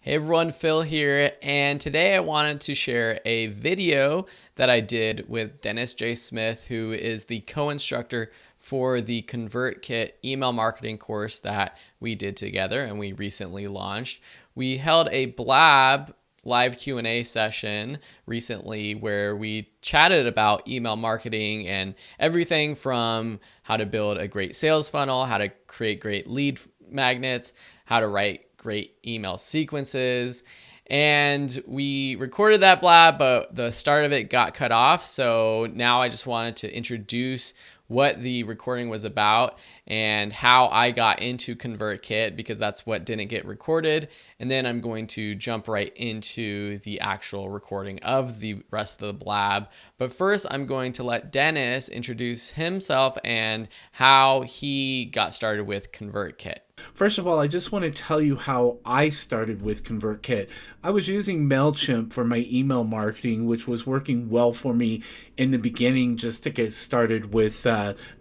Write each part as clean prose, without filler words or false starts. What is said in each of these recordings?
Hey everyone, Phil here, and today I wanted to share a video that I did with Dennis J. Smith, who is the co-instructor for the ConvertKit email marketing course that we did together and we recently launched. We held a Blab live Q&A session recently where we chatted about email marketing and everything from how to build a great sales funnel, how to create great lead magnets, how to write great email sequences. And we recorded that blab, but the start of it got cut off. So now I just wanted to introduce what the recording was about and how I got into ConvertKit, because that's what didn't get recorded. And then I'm going to jump right into the actual recording of the rest of the blab. But first, I'm going to let Dennis introduce himself and how he got started with ConvertKit. First of all, I just want to tell you how I started with ConvertKit. I was using MailChimp for my email marketing, which was working well for me in the beginning just to get started with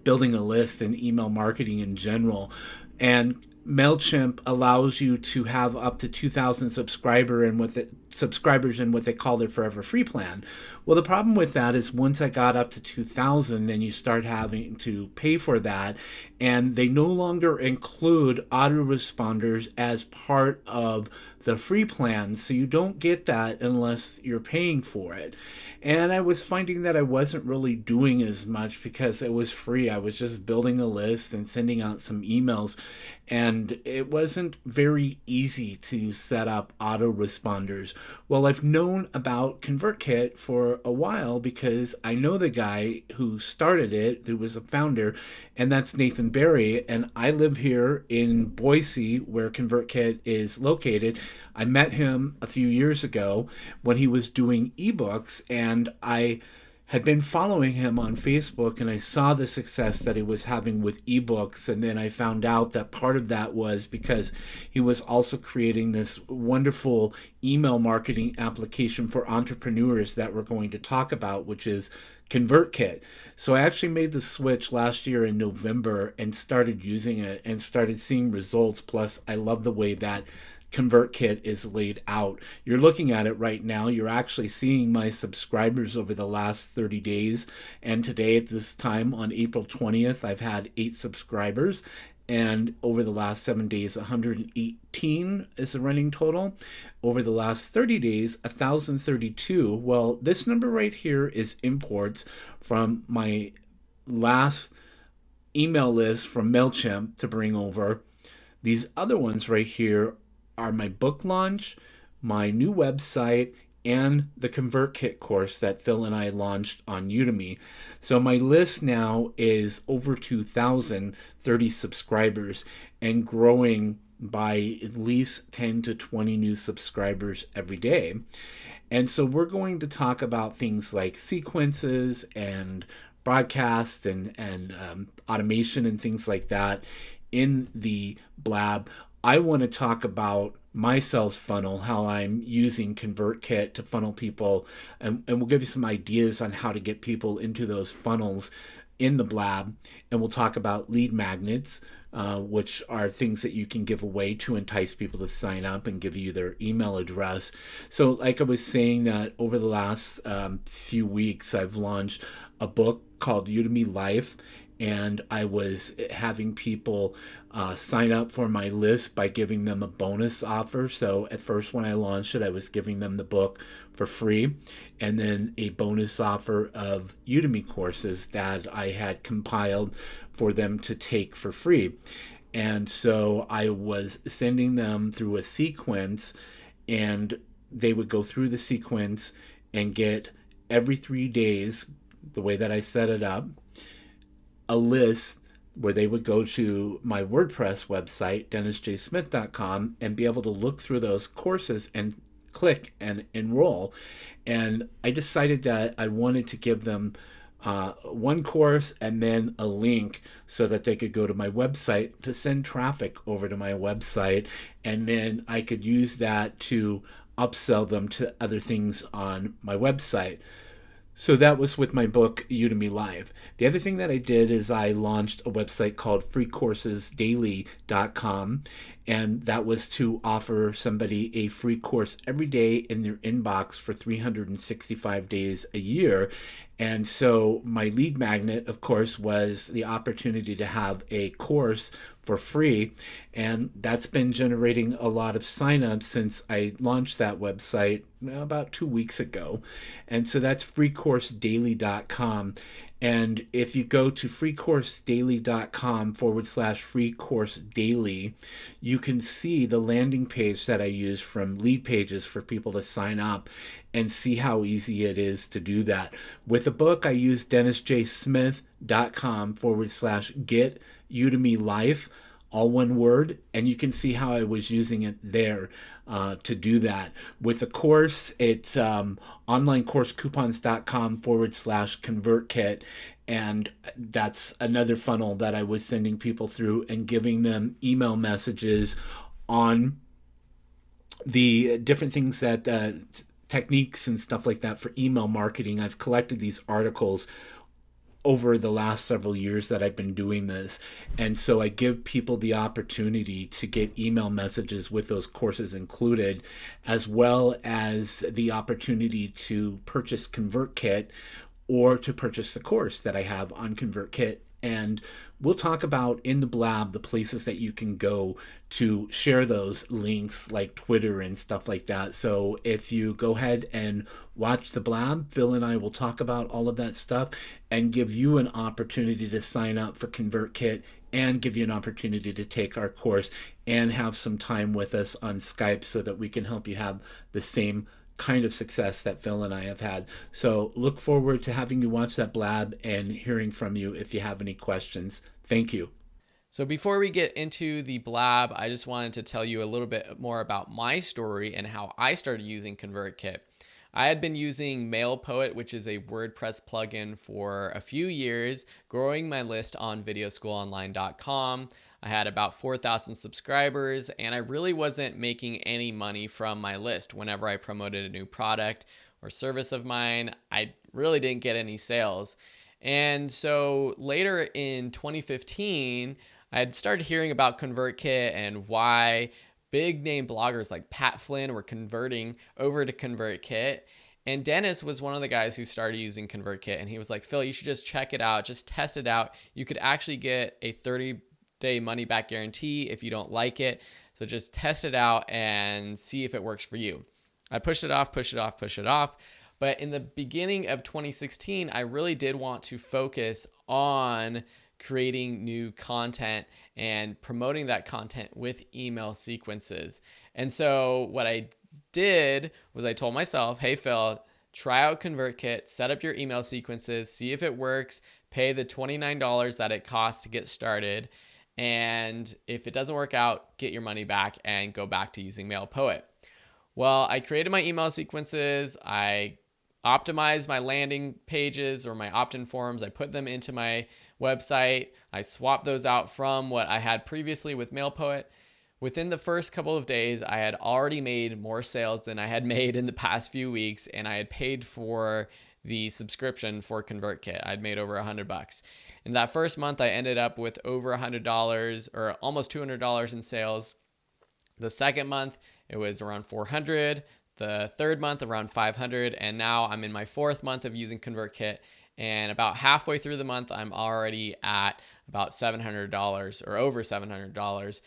building a list and email marketing in general. And MailChimp allows you to have up to 2,000 subscribers in what they call their forever free plan. Well, the problem with that is once I got up to 2,000, then you start having to pay for that, and they no longer include autoresponders as part of the free plan, so you don't get that unless you're paying for it. And I was finding that I wasn't really doing as much because it was free. I was just building a list and sending out some emails, and it wasn't very easy to set up autoresponders. Well, I've known about ConvertKit for a while because I know the guy who started it, who was a founder, and that's Nathan Barry. And I live here in Boise, where ConvertKit is located. I met him a few years ago when he was doing ebooks, and I had been following him on Facebook, and I saw the success that he was having with ebooks. And then I found out that part of that was because he was also creating this wonderful email marketing application for entrepreneurs that we're going to talk about, which is ConvertKit. So I actually made the switch last year in November and started using it and started seeing results. Plus, I love the way that ConvertKit is laid out. You're looking at it right now. You're actually seeing my subscribers over the last 30 days. And today at this time on April 20th, I've had 8 subscribers. And over the last 7 days, 118 is the running total. Over the last 30 days, 1,032. Well, this number right here is imports from my last email list from MailChimp to bring over. These other ones right here are my book launch, my new website, and the ConvertKit course that Phil and I launched on Udemy. So my list now is over 2,030 subscribers and growing by at least 10 to 20 new subscribers every day. And so we're going to talk about things like sequences and broadcasts and automation and things like that in the blab. I want to talk about my sales funnel, how I'm using ConvertKit to funnel people, and we'll give you some ideas on how to get people into those funnels in the blab. And we'll talk about lead magnets, which are things that you can give away to entice people to sign up and give you their email address. So like I was saying, that over the last few weeks, I've launched a book called Udemy Life, and I was having people sign up for my list by giving them a bonus offer. So at first when I launched it, I was giving them the book for free, and then a bonus offer of Udemy courses that I had compiled for them to take for free. And so I was sending them through a sequence, and they would go through the sequence and get every 3 days, the way that I set it up, a list where they would go to my WordPress website, dennisjsmith.com, and be able to look through those courses and click and enroll. And I decided that I wanted to give them one course and then a link so that they could go to my website to send traffic over to my website, and then I could use that to upsell them to other things on my website. So that was with my book, Udemy Live. The other thing that I did is I launched a website called freecoursesdaily.com, and that was to offer somebody a free course every day in their inbox for 365 days a year. And so my lead magnet, of course, was the opportunity to have a course for free. And that's been generating a lot of signups since I launched that website about 2 weeks ago. And so that's freecoursedaily.com. And if you go to freecoursedaily.com/free course daily, you can see the landing page that I use from Lead Pages for people to sign up and see how easy it is to do that. With the book, I use dennisjsmith.com/get Udemy Life, all one word, and you can see how I was using it there to do that. With the course, it's onlinecoursecoupons.com/ConvertKit, and that's another funnel that I was sending people through and giving them email messages on the different things that techniques and stuff like that for email marketing. I've collected these articles over the last several years that I've been doing this. And so I give people the opportunity to get email messages with those courses included, as well as the opportunity to purchase ConvertKit or to purchase the course that I have on ConvertKit. And we'll talk about in the blab the places that you can go to share those links, like Twitter and stuff like that. So if you go ahead and watch the blab, Phil and I will talk about all of that stuff and give you an opportunity to sign up for ConvertKit and give you an opportunity to take our course and have some time with us on Skype so that we can help you have the same kind of success that Phil and I have had. So look forward to having you watch that blab and hearing from you if you have any questions. Thank you. So before we get into the blab, I just wanted to tell you a little bit more about my story and how I started using ConvertKit. I had been using MailPoet, which is a WordPress plugin, for a few years, growing my list on videoschoolonline.com. I had about 4,000 subscribers, and I really wasn't making any money from my list. Whenever I promoted a new product or service of mine, I really didn't get any sales. And so later in 2015, I had started hearing about ConvertKit and why big name bloggers like Pat Flynn were converting over to ConvertKit. And Dennis was one of the guys who started using ConvertKit, and he was like, Phil, you should just check it out, just test it out. You could actually get a 30-day money back guarantee if you don't like it. So just test it out and see if it works for you. I pushed it off. But in the beginning of 2016, I really did want to focus on creating new content and promoting that content with email sequences. And so what I did was I told myself, hey, Phil, try out ConvertKit, set up your email sequences, see if it works, pay the $29 that it costs to get started. And if it doesn't work out, get your money back and go back to using MailPoet. Well, I created my email sequences. I optimized my landing pages or my opt-in forms. I put them into my website. I swapped those out from what I had previously with MailPoet. Within the first couple of days, I had already made more sales than I had made in the past few weeks, and I had paid for the subscription for ConvertKit. I'd made over $100. In that first month, I ended up with over $100 or almost $200 in sales. The second month, it was around $400. The third month, around $500. And now I'm in my fourth month of using ConvertKit. And about halfway through the month, I'm already at about $700 or over $700.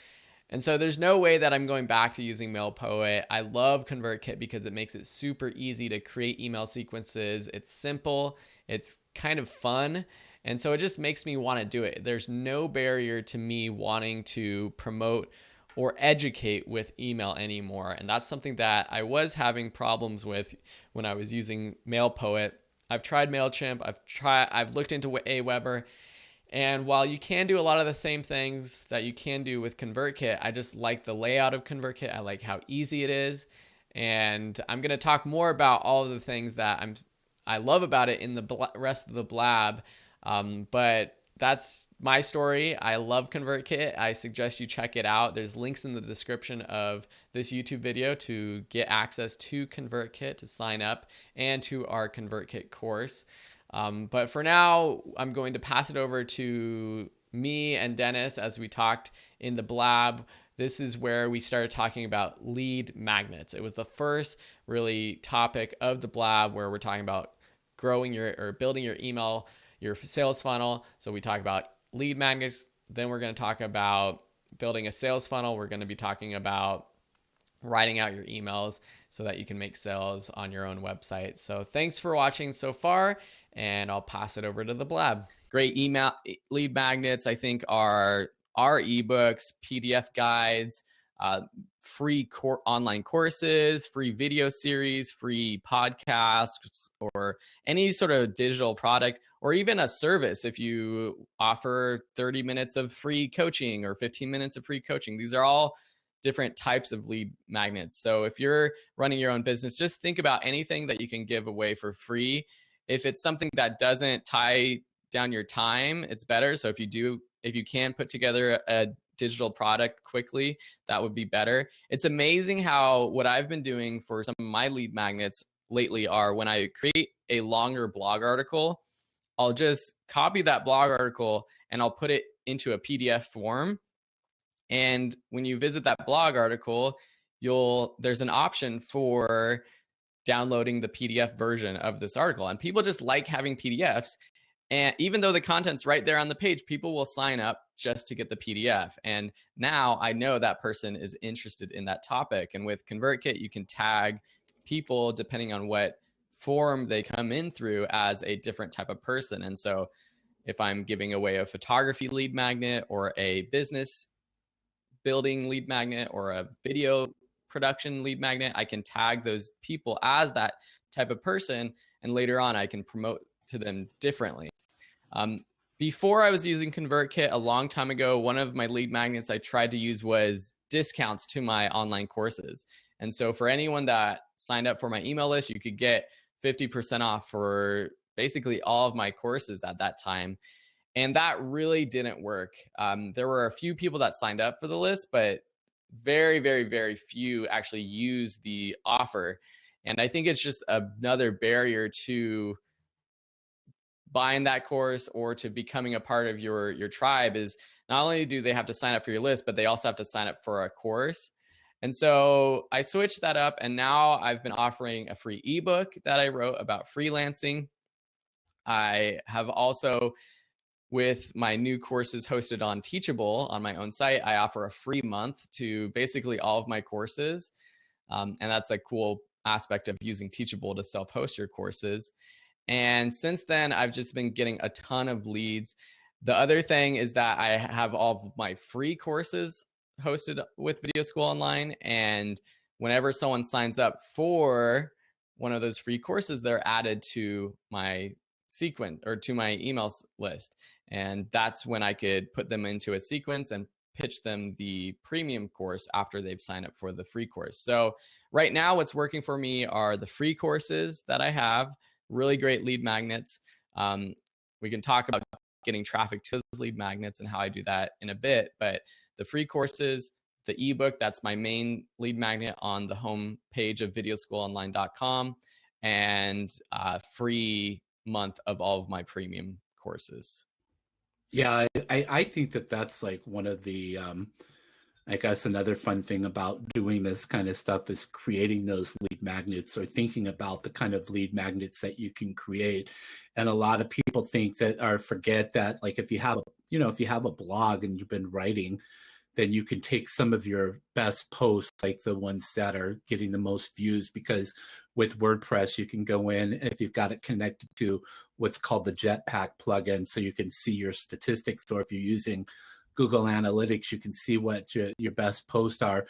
And so there's no way that I'm going back to using MailPoet. I love ConvertKit because it makes it super easy to create email sequences. It's simple. It's kind of fun. And so it just makes me want to do it. There's no barrier to me wanting to promote or educate with email anymore. And that's something that I was having problems with when I was using MailPoet. I've tried MailChimp, I've looked into Aweber, and while you can do a lot of the same things that you can do with ConvertKit, I just like the layout of ConvertKit. I like how easy it is. And I'm going to talk more about all of the things that I love about it in the rest of the blab. But that's my story. I love ConvertKit. I suggest you check it out. There's links in the description of this YouTube video to get access to ConvertKit, to sign up, and to our ConvertKit course. But for now, I'm going to pass it over to me and Dennis as we talked in the blab. This is where we started talking about lead magnets. It was the first really topic of the blab where we're talking about growing your or building your email, your sales funnel. So we talk about lead magnets. Then we're going to talk about building a sales funnel. We're going to be talking about writing out your emails so that you can make sales on your own website. So thanks for watching so far, and I'll pass it over to the blab. Great email lead magnets, I think, are our ebooks, PDF guides, free online courses, free video series, free podcasts, or any sort of digital product, or even a service. If you offer 30 minutes of free coaching or 15 minutes of free coaching, these are all different types of lead magnets. So if you're running your own business, just think about anything that you can give away for free. If it's something that doesn't tie down your time, it's better. So if you can put together a digital product quickly, that would be better. It's amazing how what I've been doing for some of my lead magnets lately are when I create a longer blog article, I'll just copy that blog article and I'll put it into a PDF form. And when you visit that blog article, there's an option for downloading the PDF version of this article. And people just like having PDFs. And even though the content's right there on the page, people will sign up just to get the PDF. And now I know that person is interested in that topic. And with ConvertKit, you can tag people depending on what form they come in through as a different type of person. And so if I'm giving away a photography lead magnet or a business building lead magnet or a video production lead magnet, I can tag those people as that type of person. And later on, I can promote to them differently. Before I was using ConvertKit a long time ago, one of my lead magnets I tried to use was discounts to my online courses. And so for anyone that signed up for my email list, you could get 50% off for basically all of my courses at that time. And that really didn't work. There were a few people that signed up for the list, but very, very, very few actually used the offer. And I think it's just another barrier to buying that course or to becoming a part of your tribe is not only do they have to sign up for your list, but they also have to sign up for a course. And so I switched that up, and now I've been offering a free ebook that I wrote about freelancing. I have also, with my new courses hosted on Teachable on my own site, I offer a free month to basically all of my courses. And that's a cool aspect of using Teachable to self-host your courses. And since then, I've just been getting a ton of leads. The other thing is that I have all of my free courses hosted with Video School Online. And whenever someone signs up for one of those free courses, they're added to my sequence or to my emails list. And that's when I could put them into a sequence and pitch them the premium course after they've signed up for the free course. So right now, what's working for me are the free courses that I have, really great lead magnets. We can talk about getting traffic to those lead magnets and how I do that in a bit, but the free courses, the ebook, that's my main lead magnet on the home page of videoschoolonline.com, and free month of all of my premium courses. Yeah, I think that that's like one of the, I guess another fun thing about doing this kind of stuff is creating those lead magnets or thinking about the kind of lead magnets that you can create. And a lot of people think that or forget that, like if you have a blog and you've been writing, then you can take some of your best posts, like the ones that are getting the most views, because with WordPress, you can go in, and if you've got it connected to what's called the Jetpack plugin, so you can see your statistics. Or if you're using Google Analytics, you can see what your best posts are.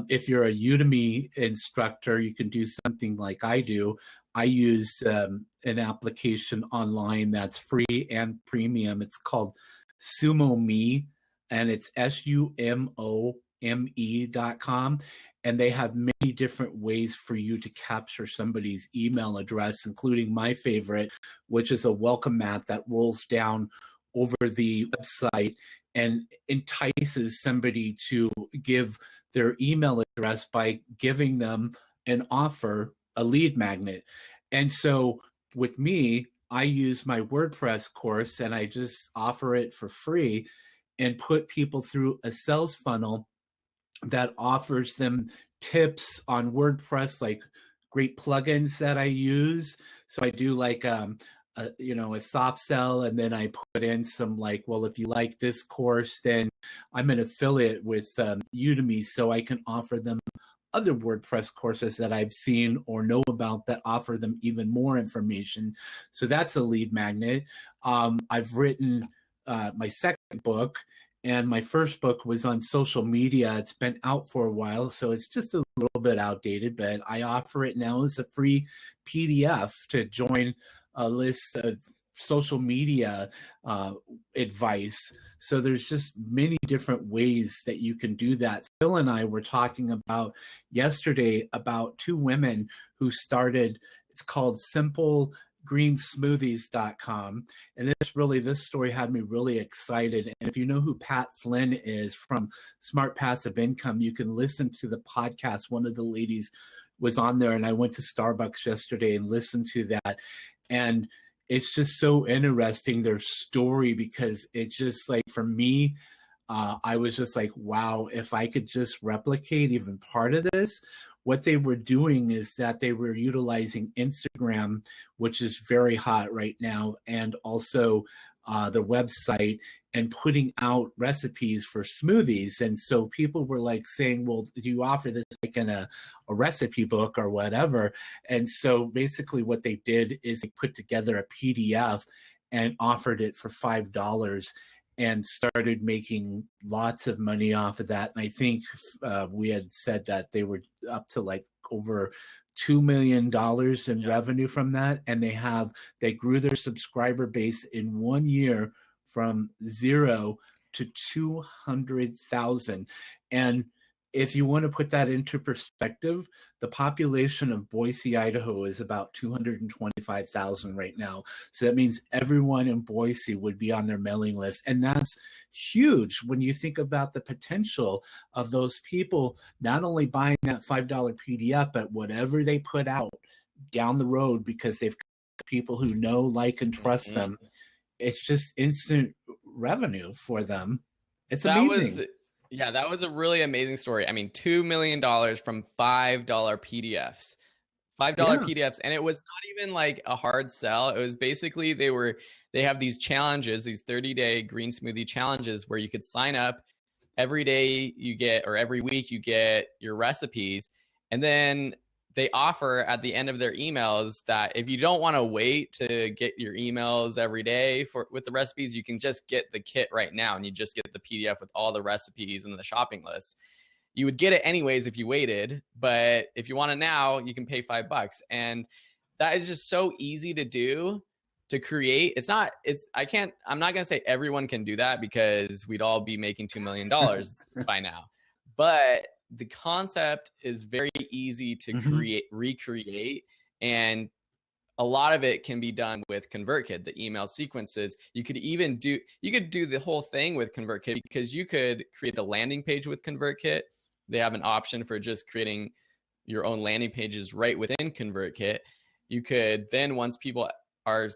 If you're a Udemy instructor, you can do something like I do. I use an application online that's free and premium. It's called SumoMe, and it's SUMOME.com. And they have many different ways for you to capture somebody's email address, including my favorite, which is a welcome mat that rolls down over the website and entices somebody to give their email address by giving them an offer, a lead magnet. And so with me, I use my WordPress course and I just offer it for free and put people through a sales funnel that offers them tips on WordPress, like great plugins that I use. So I do like a soft sell, and then I put in some like, well, if you like this course, then I'm an affiliate with Udemy, so I can offer them other WordPress courses that I've seen or know about that offer them even more information. So that's a lead magnet. I've written my second book, and my first book was on social media. It's been out for a while, so it's just a little bit outdated, but I offer it now as a free PDF to join a list of social media advice. So there's just many different ways that you can do that. Phil and I were talking about yesterday about two women who started, it's called simplegreensmoothies.com. And this story had me really excited. And if you know who Pat Flynn is from Smart Passive Income, you can listen to the podcast. One of the ladies was on there, and I went to Starbucks yesterday and listened to that. And it's just so interesting, their story, because it's just like, for me, I was just like, wow, if I could just replicate even part of this. What they were doing is that they were utilizing Instagram, which is very hot right now, and also their website, and putting out recipes for smoothies. And so people were like saying, well, do you offer this like in a recipe book or whatever? And so basically what they did is they put together a PDF and offered it for $5 and started making lots of money off of that. And I think we had said that they were up to like over $2 million in revenue from that. And they grew their subscriber base in 1 year from 0 to 200,000. And if you want to put that into perspective, the population of Boise, Idaho is about 225,000 right now. So that means everyone in Boise would be on their mailing list. And that's huge when you think about the potential of those people not only buying that $5 PDF, but whatever they put out down the road, because they've got people who know, like, and trust them. It's just instant revenue for them. It's amazing. That was a really amazing story. I mean, $2 million from $5 PDFs. $5 PDFs. And it was not even like a hard sell. It was basically they have these challenges, these 30-day green smoothie challenges, where you could sign up every day you get, or every week you get your recipes. And then they offer at the end of their emails that if you don't want to wait to get your emails every day with the recipes, you can just get the kit right now, and you just get the PDF with all the recipes and the shopping list. You would get it anyways if you waited, but if you want it now, you can pay $5. And that is just so easy to do, to create. I'm not going to say everyone can do that, because we'd all be making $2 million by now. But the concept is very easy to recreate, and a lot of it can be done with ConvertKit, the email sequences. You could do the whole thing with ConvertKit, because you could create a landing page with ConvertKit. They have an option for just creating your own landing pages right within ConvertKit. You could then, once people are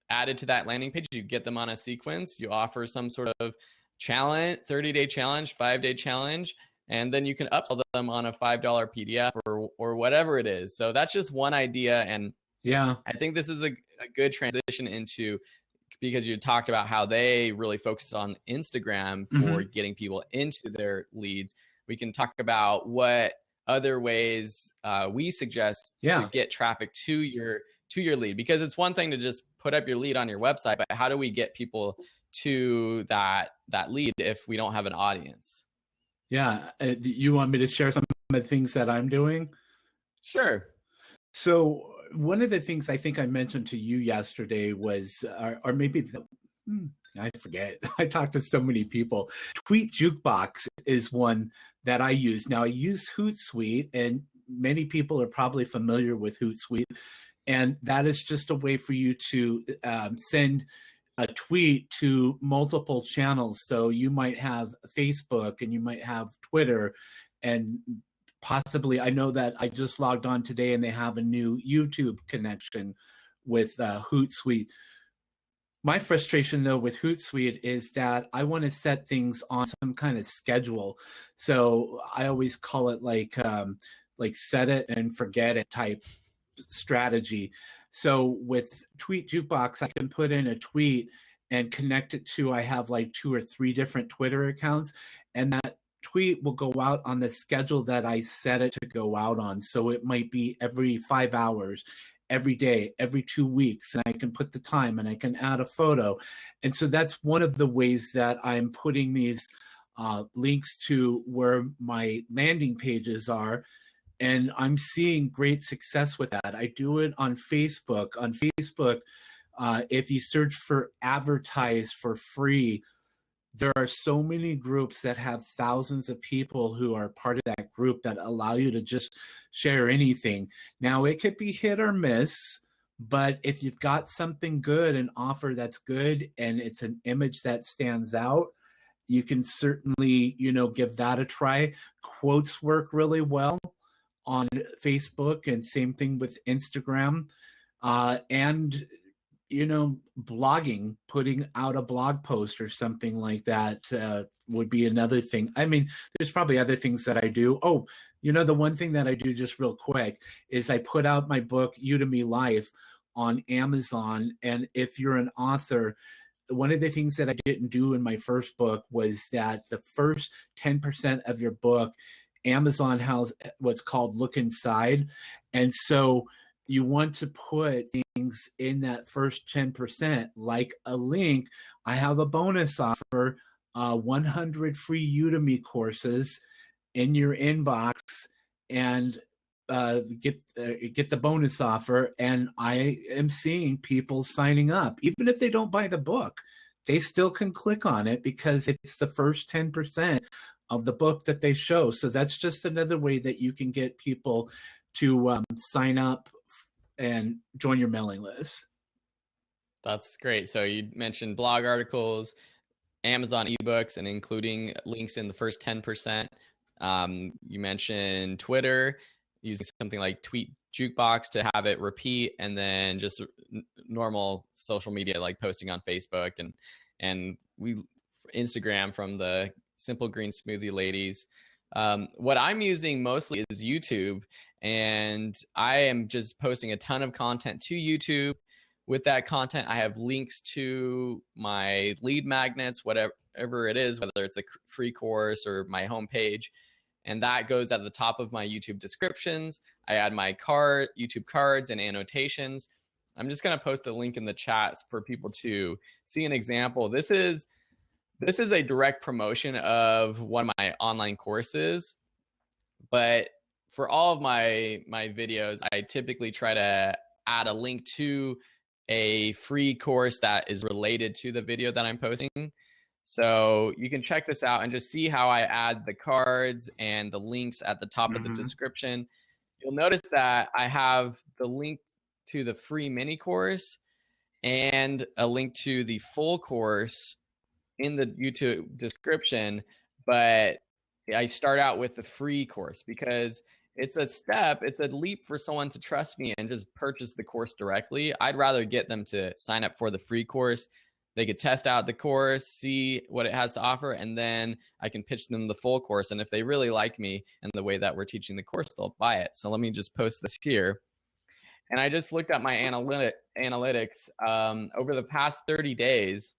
added to that landing page, you get them on a sequence, you offer some sort of challenge, 30-day challenge, 5-day challenge, and then you can upsell them on a $5 PDF or whatever it is. So that's just one idea. And I think this is a good transition into, because you talked about how they really focus on Instagram for getting people into their leads. We can talk about what other ways we suggest to get traffic to your lead, because it's one thing to just put up your lead on your website, but how do we get people to that lead if we don't have an audience? You want me to share some of the things that I'm doing? Sure. So one of the things I think I mentioned to you yesterday was, or maybe I forget. I talked to so many people. Tweet Jukebox is one that I use. Now I use Hootsuite, and many people are probably familiar with Hootsuite. And that is just a way for you to send a tweet to multiple channels. So you might have Facebook and you might have Twitter, and possibly, I know that I just logged on today and they have a new YouTube connection with Hootsuite. My frustration though with Hootsuite is that I want to set things on some kind of schedule. So I always call it like set it and forget it type strategy. So with Tweet Jukebox, I can put in a tweet and connect it to, I have like 2 or 3 different Twitter accounts, and that tweet will go out on the schedule that I set it to go out on. So it might be every 5 hours, every day, every 2 weeks, and I can put the time and I can add a photo. And so that's one of the ways that I'm putting these links to where my landing pages are. And I'm seeing great success with that. I do it on Facebook. On Facebook, if you search for advertise for free, there are so many groups that have thousands of people who are part of that group that allow you to just share anything. Now, it could be hit or miss, but if you've got something good, an offer that's good, and it's an image that stands out, you can certainly, give that a try. Quotes work really well on Facebook, and same thing with Instagram. And blogging, putting out a blog post or something like that would be another thing. I mean, there's probably other things that I do. Oh, the one thing that I do just real quick is I put out my book, Udemy Life, on Amazon. And if you're an author, one of the things that I didn't do in my first book was that the first 10% of your book, Amazon has what's called look inside. And so you want to put things in that first 10%, like a link. I have a bonus offer, 100 free Udemy courses in your inbox, and get the bonus offer. And I am seeing people signing up. Even if they don't buy the book, they still can click on it because it's the first 10% of the book that they show. So that's just another way that you can get people to sign up and join your mailing list. That's great. So you mentioned blog articles, Amazon ebooks, and including links in the first 10%. You mentioned Twitter, using something like Tweet Jukebox to have it repeat, and then just normal social media like posting on Facebook and Instagram from the Simple Green Smoothie ladies. What I'm using mostly is YouTube, and I am just posting a ton of content to YouTube. With that content, I have links to my lead magnets, whatever it is, whether it's a free course or my homepage, and that goes at the top of my YouTube descriptions. I add my YouTube cards and annotations. I'm just going to post a link in the chat for people to see an example. This is a direct promotion of one of my online courses, but for all of my videos, I typically try to add a link to a free course that is related to the video that I'm posting. So you can check this out and just see how I add the cards and the links at the top of the description. You'll notice that I have the link to the free mini course and a link to the full course in the YouTube description, but I start out with the free course because it's a leap for someone to trust me and just purchase the course directly. I'd rather get them to sign up for the free course. They could test out the course, see what it has to offer, and then I can pitch them the full course. And if they really like me and the way that we're teaching the course, they'll buy it. So let me just post this here. And I just looked at my analytics. Over the past 30 days,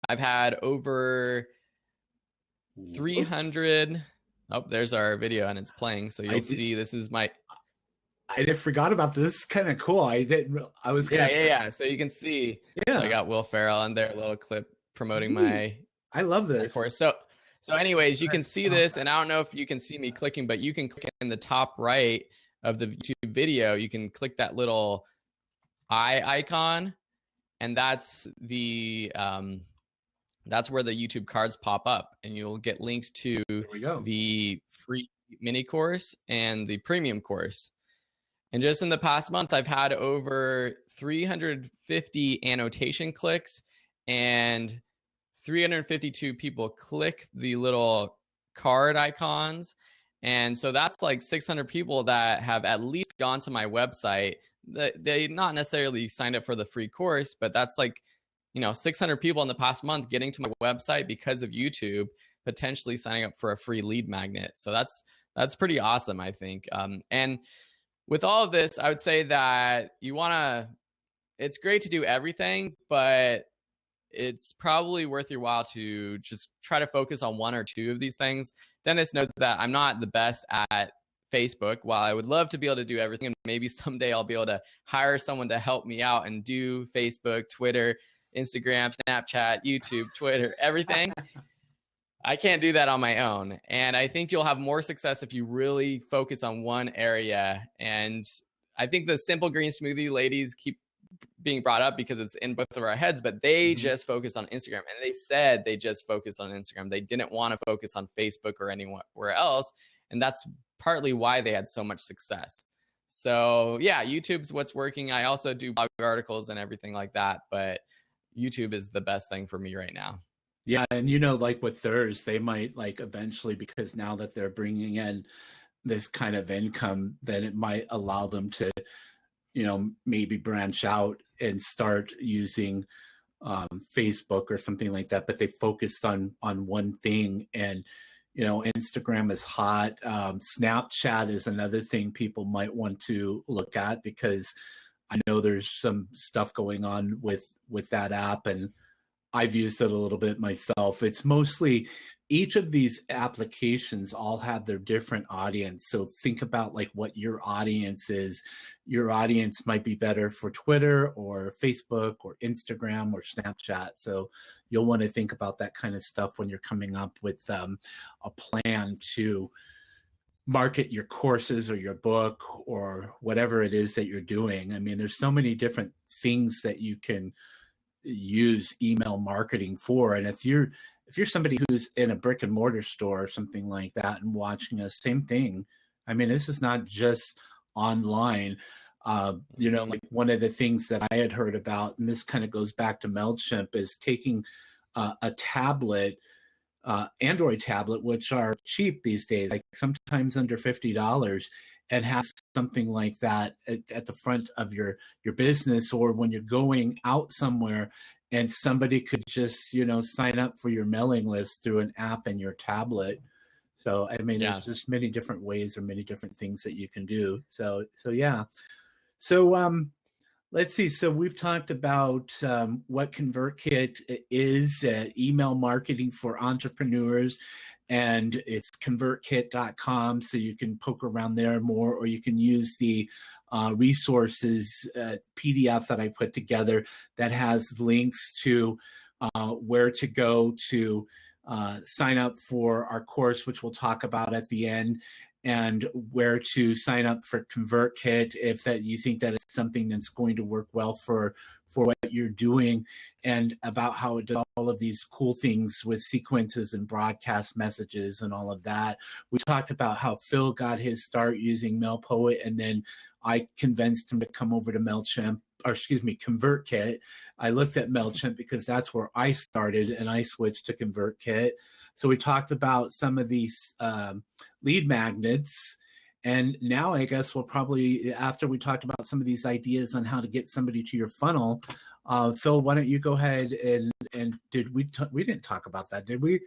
I've had over 300. Oh, there's our video and it's playing. So you'll see this is my. I forgot about this. This is kind of cool. I was. Yeah. So you can see. Yeah. So I got Will Ferrell on there, a little clip promoting my. I love this. Of course. So anyways, you can see this, and I don't know if you can see me clicking, but you can click in the top right of the YouTube video. You can click that little eye icon, and that's the that's where the YouTube cards pop up, and you'll get links to the free mini course and the premium course. And just in the past month, I've had over 350 annotation clicks and 352 people click the little card icons. And so that's like 600 people that have at least gone to my website. They not necessarily signed up for the free course, but that's like, 600 people in the past month getting to my website because of YouTube, potentially signing up for a free lead magnet. So that's pretty awesome, I think. And with all of this, I would say that it's great to do everything, but it's probably worth your while to just try to focus on one or two of these things. Dennis knows that I'm not the best at Facebook. While I would love to be able to do everything, and maybe someday I'll be able to hire someone to help me out and do Facebook, Twitter, Instagram, Snapchat, YouTube, Twitter, everything. I can't do that on my own. And I think you'll have more success if you really focus on one area. And I think the Simple Green Smoothie ladies keep being brought up because it's in both of our heads, but they just focus on Instagram. And they said they just focused on Instagram. They didn't want to focus on Facebook or anywhere else. And that's partly why they had so much success. So yeah, YouTube's what's working. I also do blog articles and everything like that, but YouTube is the best thing for me right now. Yeah, and like with theirs, they might like eventually, because now that they're bringing in this kind of income, then it might allow them to, maybe branch out and start using Facebook or something like that. But they focused on one thing, and Instagram is hot. Snapchat is another thing people might want to look at, because I know there's some stuff going on with that app, and I've used it a little bit myself. It's mostly, each of these applications all have their different audience. So think about like what your audience is. Your audience might be better for Twitter or Facebook or Instagram or Snapchat. So you'll want to think about that kind of stuff when you're coming up with a plan to market your courses or your book or whatever it is that you're doing. I mean, there's so many different things that you can use email marketing for. And if you're somebody who's in a brick and mortar store or something like that and watching us, same thing. I mean, this is not just online. Like one of the things that I had heard about, and this kind of goes back to MailChimp, is taking a tablet, Android tablet, which are cheap these days, like sometimes under $50, and have something like that at the front of your business, or when you're going out somewhere, and somebody could just sign up for your mailing list through an app in your tablet. So I mean, there's just many different ways or many different things that you can do. So yeah. So let's see. So we've talked about what ConvertKit is, email marketing for entrepreneurs, and it's convertkit.com. So you can poke around there more, or you can use the resources PDF that I put together that has links to where to go to sign up for our course, which we'll talk about at the end, and where to sign up for ConvertKit if that you think that it's something that's going to work well for what you're doing, and about how it does all of these cool things with sequences and broadcast messages and all of that. We talked about how Phil got his start using MailPoet, and then I convinced him to come over to ConvertKit. I looked at MailChimp because that's where I started, and I switched to ConvertKit. So we talked about some of these lead magnets. And now I guess we'll probably, after we talked about some of these ideas on how to get somebody to your funnel, Phil, why don't you go ahead and we didn't talk about that, did we?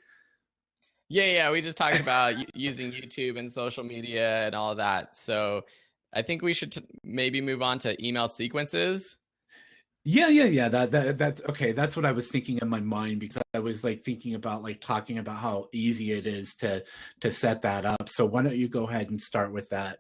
Yeah. We just talked about using YouTube and social media and all of that. So I think we should maybe move on to email sequences. Yeah. That's okay. That's what I was thinking in my mind, because I was like thinking about like talking about how easy it is to set that up. So why don't you go ahead and start with that?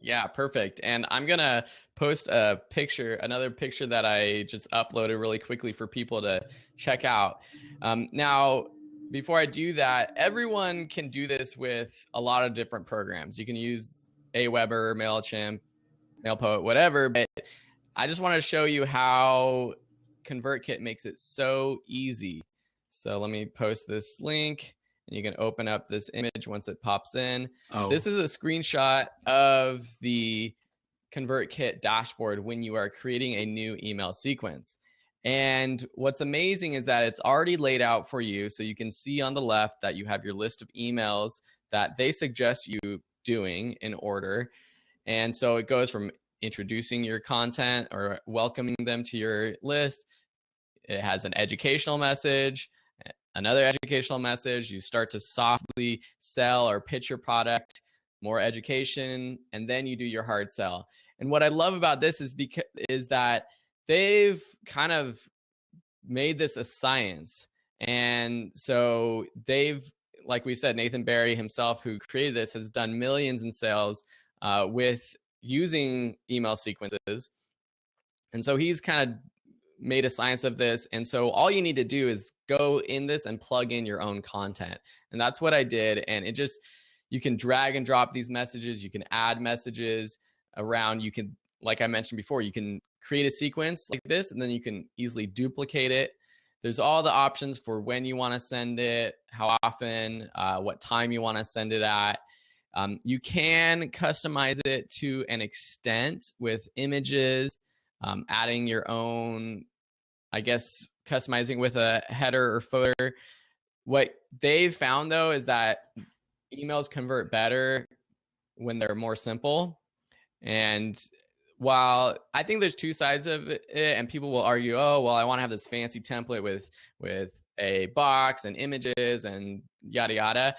Yeah, perfect. And I'm going to post another picture that I just uploaded really quickly for people to check out. Now, before I do that, everyone can do this with a lot of different programs. You can use Aweber, MailChimp, MailPoet, whatever, but I just want to show you how ConvertKit makes it so easy. So let me post this link, and you can open up this image once it pops in. Oh. This is a screenshot of the Convertkit Dashboard when you are creating a new email sequence. And what's amazing is that it's already laid out for you. So you can see on the left that you have your list of emails that they suggest you doing in order. And so it goes from introducing your content or welcoming them to your list. It has an educational message, another educational message. You start to softly sell or pitch your product, more education, and then you do your hard sell. And what I love about this is that they've kind of made this a science. And so they've, like we said, Nathan Barry himself, who created this, has done millions in sales with using email sequences. And so he's kind of made a science of this. And so all you need to do is go in this and plug in your own content. And that's what I did. And it just, you can drag and drop these messages. You can add messages around. You can, like I mentioned before, you can create a sequence like this, and then you can easily duplicate it. There's all the options for when you want to send it, how often, what time you want to send it at. You can customize it to an extent with images, adding your own, I guess, customizing with a header or footer. What they've found, though, is that emails convert better when they're more simple. And while I think there's two sides of it, and people will argue, oh, well, I want to have this fancy template with a box and images and yada, yada.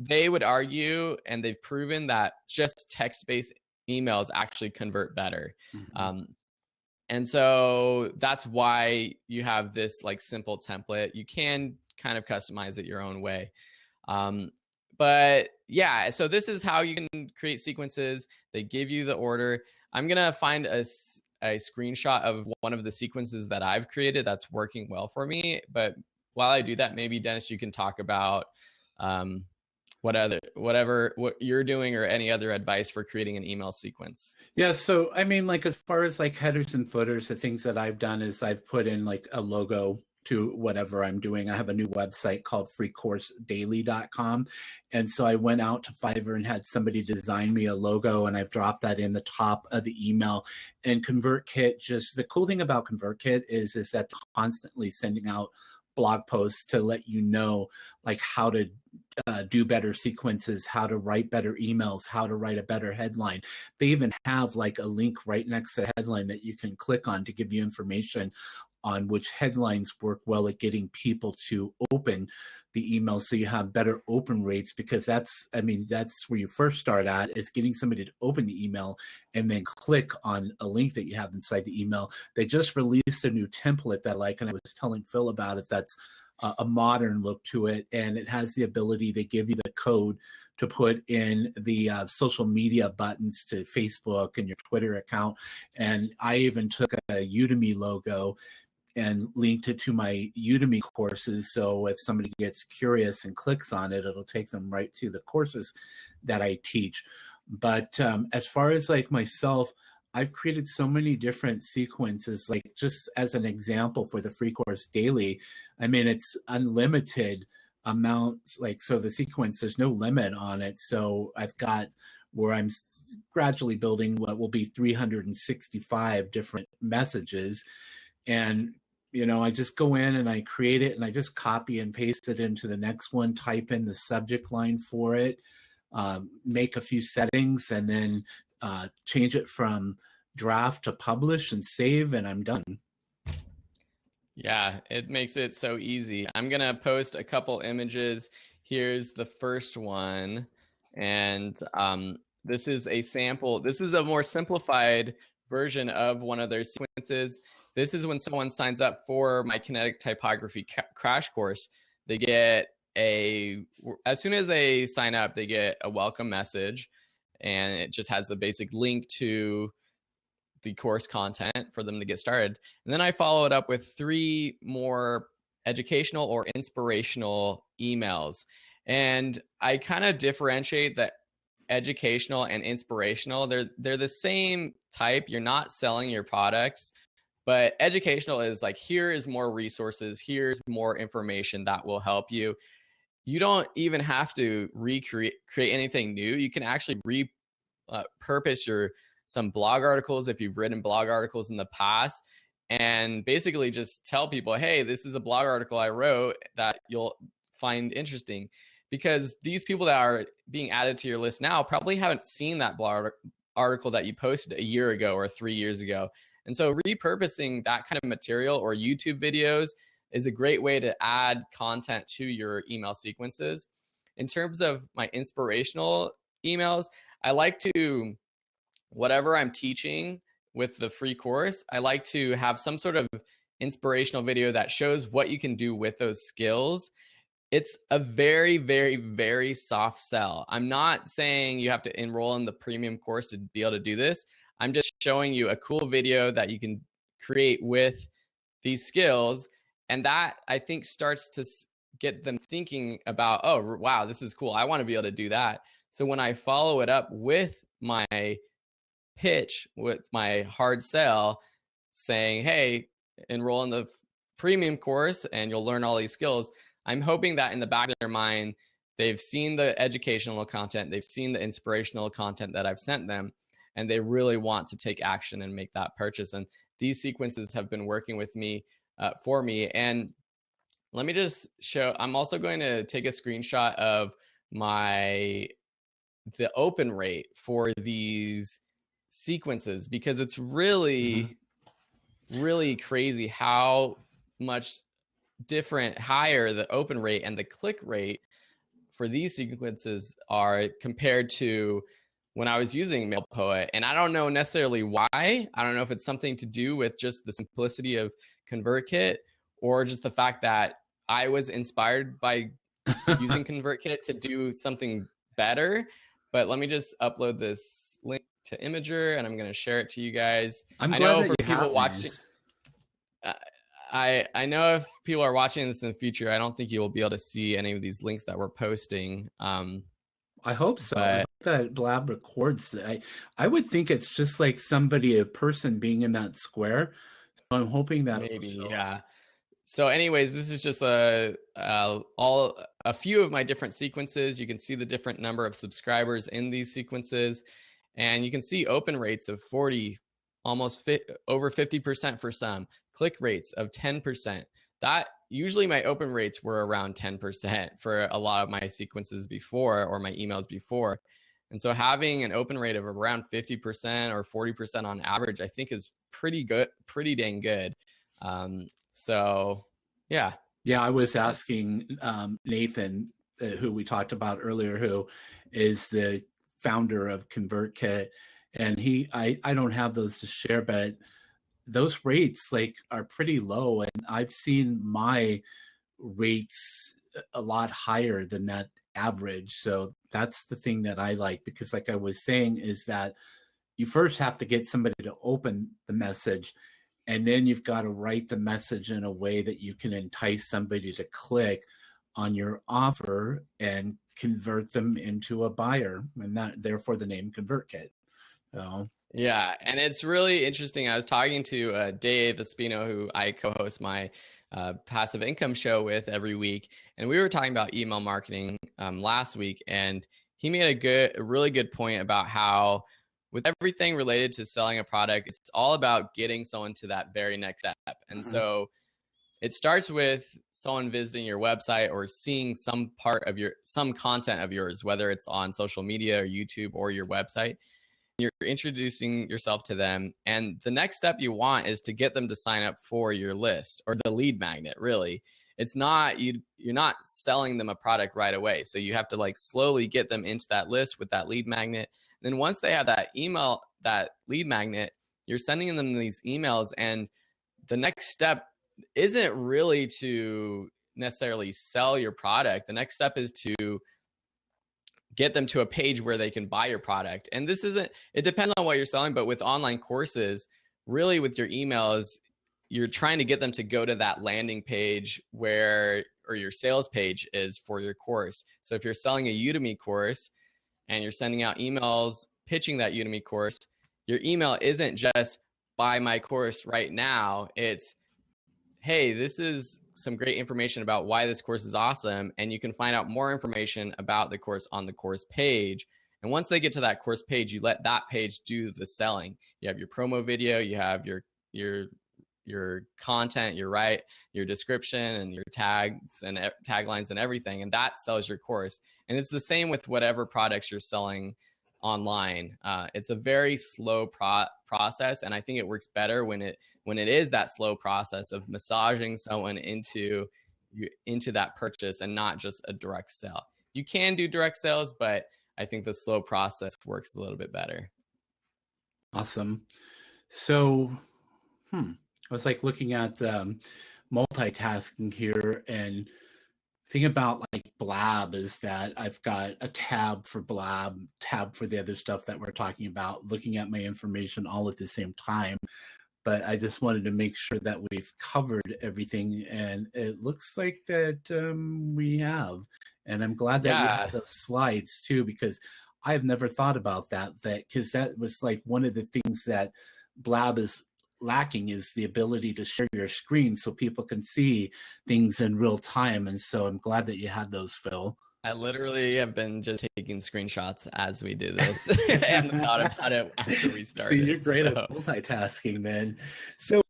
They would argue, and they've proven, that just text-based emails actually convert better. Mm-hmm. And so that's why you have this like simple template. You can kind of customize it your own way. But yeah, so this is how you can create sequences. They give you the order. I'm going to find a screenshot of one of the sequences that I've created that's working well for me. But while I do that, maybe Dennis, you can talk about what you're doing or any other advice for creating an email sequence. Yeah. So, I mean, like, as far as like headers and footers, the things that I've done is I've put in like a logo to whatever I'm doing. I have a new website called freecoursedaily.com. And so I went out to Fiverr and had somebody design me a logo, and I've dropped that in the top of the email. And ConvertKit, just the cool thing about ConvertKit is that constantly sending out blog posts to let you know like how to do better sequences, how to write better emails, how to write a better headline. They even have like a link right next to the headline that you can click on to give you information on which headlines work well at getting people to open the email, so you have better open rates, because that's where you first start at, is getting somebody to open the email and then click on a link that you have inside the email. They just released a new template that I like, and I was telling Phil about it, that's a modern look to it, and it has the ability to give you the code to put in the social media buttons to Facebook and your Twitter account. And I even took a Udemy logo and linked it to my Udemy courses. So if somebody gets curious and clicks on it, it'll take them right to the courses that I teach. But as far as like myself, I've created so many different sequences. Like, just as an example, for the free course daily, I mean, it's unlimited amounts. Like, so the sequence, there's no limit on it. So I've got where I'm gradually building what will be 365 different messages. And, you know, I just go in and I create it, and I just copy and paste it into the next one, type in the subject line for it, make a few settings, and then change it from draft to publish and save, and I'm done. Yeah, it makes it so easy. I'm going to post a couple images. Here's the first one. And this is a sample. This is a more simplified version of one of their sequences. This is when someone signs up for my kinetic typography crash course. They get as soon as they sign up, they get a welcome message, and it just has the basic link to the course content for them to get started. And then I follow it up with 3 more educational or inspirational emails. And I kind of differentiate that educational and inspirational. They're the same type. You're not selling your products, but educational is like, here is more resources, here's more information that will help you. You don't even have to create anything new. You can actually repurpose your some blog articles if you've written blog articles in the past, and basically just tell people, hey, this is a blog article I wrote that you'll find interesting. Because these people that are being added to your list now probably haven't seen that blog article that you posted a year ago or 3 years ago. And so repurposing that kind of material or YouTube videos is a great way to add content to your email sequences. In terms of my inspirational emails, I like to, whatever I'm teaching with the free course, I like to have some sort of inspirational video that shows what you can do with those skills. It's a very, very, very soft sell. I'm not saying you have to enroll in the premium course to be able to do this. I'm just showing you a cool video that you can create with these skills. And that, I think, starts to get them thinking about, oh, wow, this is cool. I want to be able to do that. So when I follow it up with my pitch, with my hard sell, saying, hey, enroll in the premium course and you'll learn all these skills, I'm hoping that in the back of their mind, they've seen the educational content, they've seen the inspirational content that I've sent them, and they really want to take action and make that purchase. And these sequences have been working with me for me. And let me just show, I'm also going to take a screenshot of the open rate for these sequences, because it's really, really crazy how much higher the open rate and the click rate for these sequences are compared to when I was using MailPoet. And I don't know necessarily why. I don't know if it's something to do with just the simplicity of ConvertKit, or just the fact that I was inspired by using ConvertKit to do something better. But let me just upload this link to Imager, and I'm going to share it to you guys. I know for people watching, I know if people are watching this in the future, I don't think you will be able to see any of these links that we're posting. I hope so. I hope that Blab records. I would think it's just like a person being in that square. So I'm hoping that maybe, yeah. So anyways, this is just a few of my different sequences. You can see the different number of subscribers in these sequences, and you can see open rates of 40, almost over 50% for some, click rates of 10%. That usually my open rates were around 10% for a lot of my sequences before, or my emails before. And so having an open rate of around 50% or 40% on average, I think is pretty good, pretty dang good. So yeah. Yeah, I was asking Nathan, who we talked about earlier, who is the founder of ConvertKit, and I don't have those to share, but those rates are pretty low, and I've seen my rates a lot higher than that average. So that's the thing that I like, because like I was saying, is that you first have to get somebody to open the message, and then you've got to write the message in a way that you can entice somebody to click on your offer and convert them into a buyer, and that therefore the name ConvertKit. So yeah, and it's really interesting. I was talking to Dave Espino, who I co-host my passive income show with every week, and we were talking about email marketing last week, and he made a really good point about how with everything related to selling a product, it's all about getting someone to that very next step. And so it starts with someone visiting your website or seeing some content of yours, whether it's on social media or YouTube or your website. You're introducing yourself to them, and the next step you want is to get them to sign up for your list or the lead magnet. Really, it's not you're not selling them a product right away, so you have to slowly get them into that list with that lead magnet. And then once they have that lead magnet, you're sending them these emails, and the next step isn't really to necessarily sell your product. The next step is to get them to a page where they can buy your product. And it depends on what you're selling, but with online courses, really with your emails, you're trying to get them to go to that landing page or your sales page is for your course. So if you're selling a Udemy course and you're sending out emails pitching that Udemy course, your email isn't just buy my course right now. It's, hey, this is some great information about why this course is awesome, and you can find out more information about the course on the course page. And once they get to that course page, you let that page do the selling. You have your promo video, you have your content, your description and your tags and taglines and everything, and that sells your course. And it's the same with whatever products you're selling online. It's a very slow process, and I think it works better when it is that slow process of massaging someone into that purchase and not just a direct sale. You can do direct sales, but I think the slow process works a little bit better. Awesome. So, I was like looking at multitasking here, and thing about like Blab is that I've got a tab for Blab, tab for the other stuff that we're talking about, looking at my information all at the same time. But I just wanted to make sure that we've covered everything, and it looks like that we have. And I'm glad that you have those slides too, because I've never thought about that because that was like one of the things that Blab is lacking, is the ability to share your screen so people can see things in real time. And so I'm glad that you had those, Phil. I literally have been just taking screenshots as we do this and thought about it after we started. See, you're great at multitasking then. So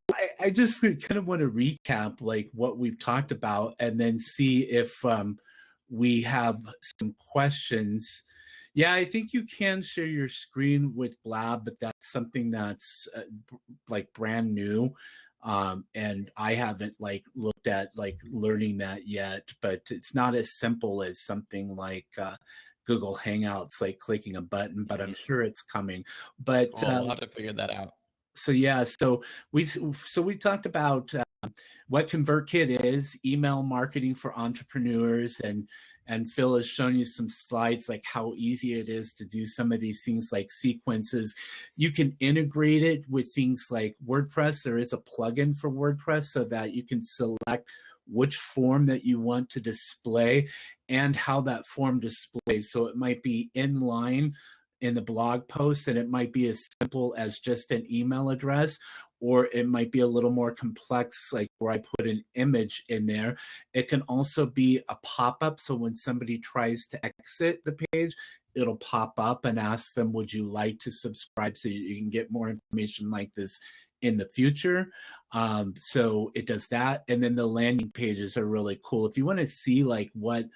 I just kind of want to recap like what we've talked about and then see if we have some questions. Yeah, I think you can share your screen with Blab, but that's something that's like brand new. And I haven't like looked at like learning that yet, but it's not as simple as something like Google Hangouts, like clicking a button, but I'm sure it's coming. But we'll have to figure that out. So yeah, so we talked about what ConvertKit is, email marketing for entrepreneurs, and Phil has shown you some slides like how easy it is to do some of these things like sequences. You can integrate it with things like WordPress. There is a plugin for WordPress so that you can select which form that you want to display and how that form displays. So it might be inline in the blog post, and it might be as simple as just an email address, or it might be a little more complex, like where I put an image in there. It can also be a pop-up, so when somebody tries to exit the page, it'll pop up and ask them, would you like to subscribe, so you can get more information like this in the future. So it does that. And then the landing pages are really cool. If you want to see like what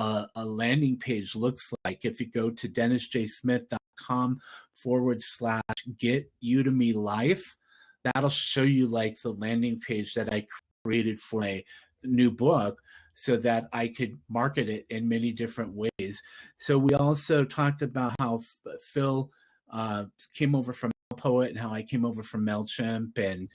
a landing page looks like, if you go to dennisjsmith.com/get Udemy Life, that'll show you like the landing page that I created for a new book so that I could market it in many different ways. So we also talked about how Phil came over from Poet and how I came over from MailChimp, and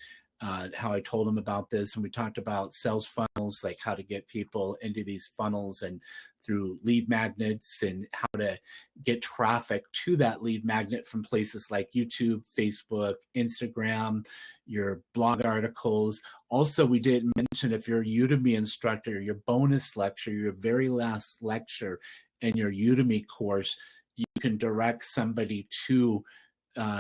how I told him about this. And we talked about sales funnels, like how to get people into these funnels and through lead magnets, and how to get traffic to that lead magnet from places like YouTube, Facebook, Instagram, your blog articles. Also, we didn't mention, if you're a Udemy instructor, your bonus lecture, your very last lecture in your Udemy course, you can direct somebody to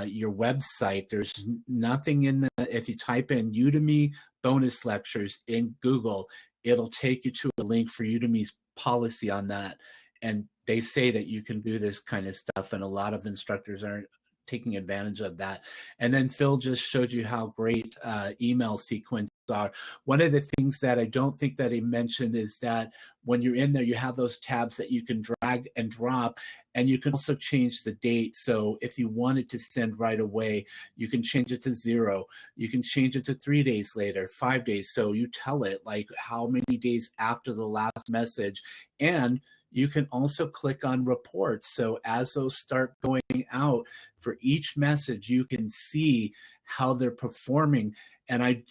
your website. There's nothing in the, if you type in Udemy bonus lectures in Google, it'll take you to a link for Udemy's policy on that. And they say that you can do this kind of stuff, and a lot of instructors aren't taking advantage of that. And then Phil just showed you how great email sequences are. One of the things that I don't think that he mentioned is that when you're in there, you have those tabs that you can drag and drop, and you can also change the date. So if you wanted to send right away, you can change it to 0. You can change it to 3 days later, 5 days. So you tell it like how many days after the last message. And you can also click on reports. So as those start going out for each message, you can see how they're performing. And I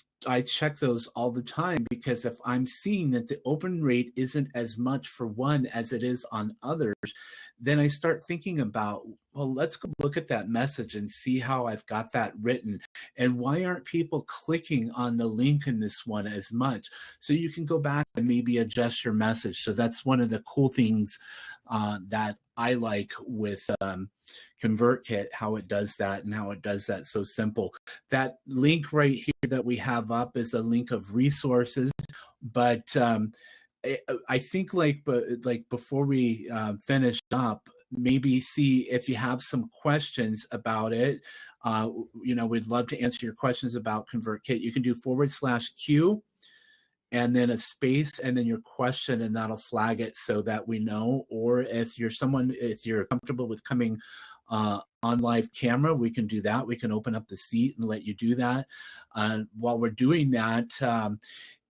check those all the time, because if I'm seeing that the open rate isn't as much for one as it is on others, then I start thinking about, well, let's go look at that message and see how I've got that written. And why aren't people clicking on the link in this one as much? So you can go back and maybe adjust your message. So that's one of the cool things that I like with ConvertKit, how it does that and how it does that so simple. That link right here that we have up is a link of resources, but I think like before we finish up, maybe see if you have some questions about it. We'd love to answer your questions about ConvertKit. You can do /Q and then a space and then your question, and that'll flag it so that we know. Or if you're comfortable with coming on live camera, we can do that. We can open up the seat and let you do that. While we're doing that,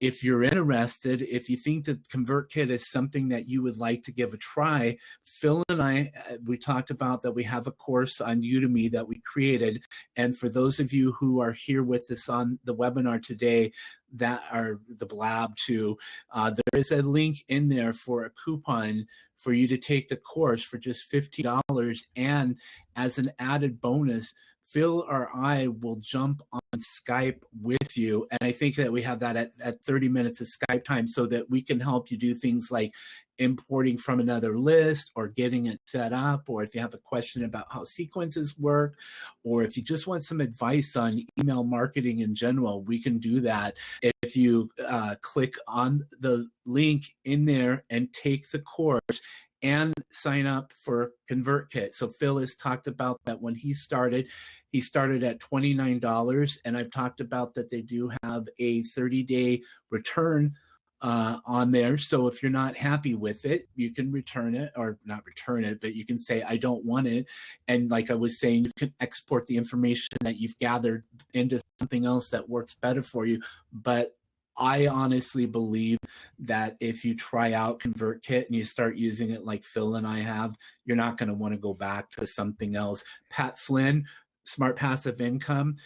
if you're interested, if you think that ConvertKit is something that you would like to give a try, Phil and I, we talked about that we have a course on Udemy that we created. And for those of you who are here with us on the webinar today, that are the blab too, there is a link in there for a coupon for you to take the course for just $50. And as an added bonus, Phil or I will jump on Skype with you. And I think that we have that at 30 minutes of Skype time so that we can help you do things like importing from another list or getting it set up, or if you have a question about how sequences work, or if you just want some advice on email marketing in general, we can do that. If you click on the link in there and take the course and sign up for ConvertKit. So Phil has talked about that when he started at $29, and I've talked about that they do have a 30-day return on there. So if you're not happy with it, you can return it, or not return it, but you can say, I don't want it. And like I was saying, you can export the information that you've gathered into something else that works better for you. But I honestly believe that if you try out ConvertKit and you start using it like Phil and I have, you're not going to want to go back to something else. Pat Flynn, Smart Passive Income,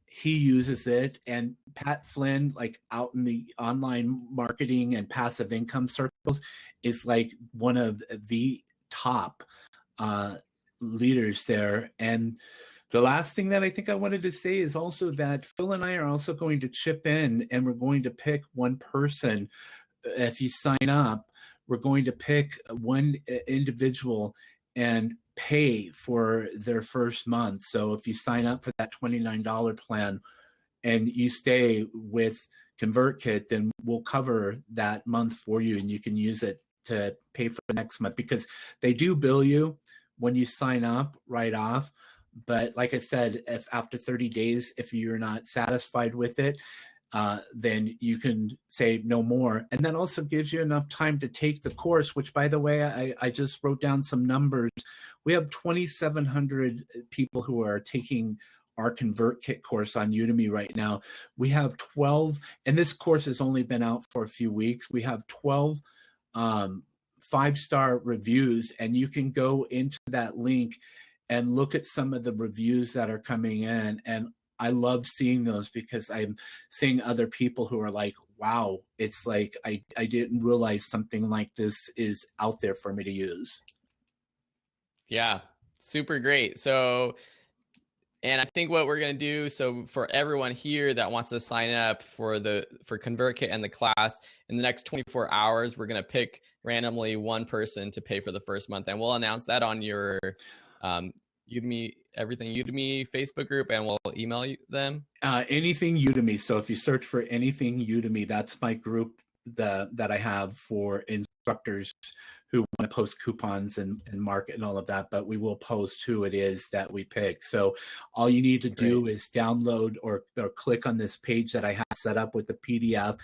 he uses it. And Pat Flynn, like out in the online marketing and passive income circles, is like one of the top leaders there. And the last thing that I think I wanted to say is also that Phil and I are also going to chip in, and we're going to pick one person. If you sign up, we're going to pick one individual and pay for their first month. So if you sign up for that $29 plan and you stay with ConvertKit, then we'll cover that month for you, and you can use it to pay for the next month, because they do bill you when you sign up right off. But like I said, if after 30 days, if you're not satisfied with it, then you can say no more. And that also gives you enough time to take the course, which, by the way, I just wrote down some numbers. We have 2,700 people who are taking our ConvertKit course on Udemy right now. We have 12, and this course has only been out for a few weeks. We have 12 5-star reviews, and you can go into that link and look at some of the reviews that are coming in. And I love seeing those, because I'm seeing other people who are like, wow, it's like, I didn't realize something like this is out there for me to use. Yeah, super great. So, and I think what we're going to do, so for everyone here that wants to sign up for ConvertKit and the class, in the next 24 hours, we're going to pick randomly one person to pay for the first month. And we'll announce that on your Udemy Facebook group, and we'll email them. Anything Udemy. So if you search for anything Udemy, that's my group that I have for instructors who want to post coupons and market and all of that. But we will post who it is that we pick. So all you need to do is download or click on this page that I have set up with the PDF.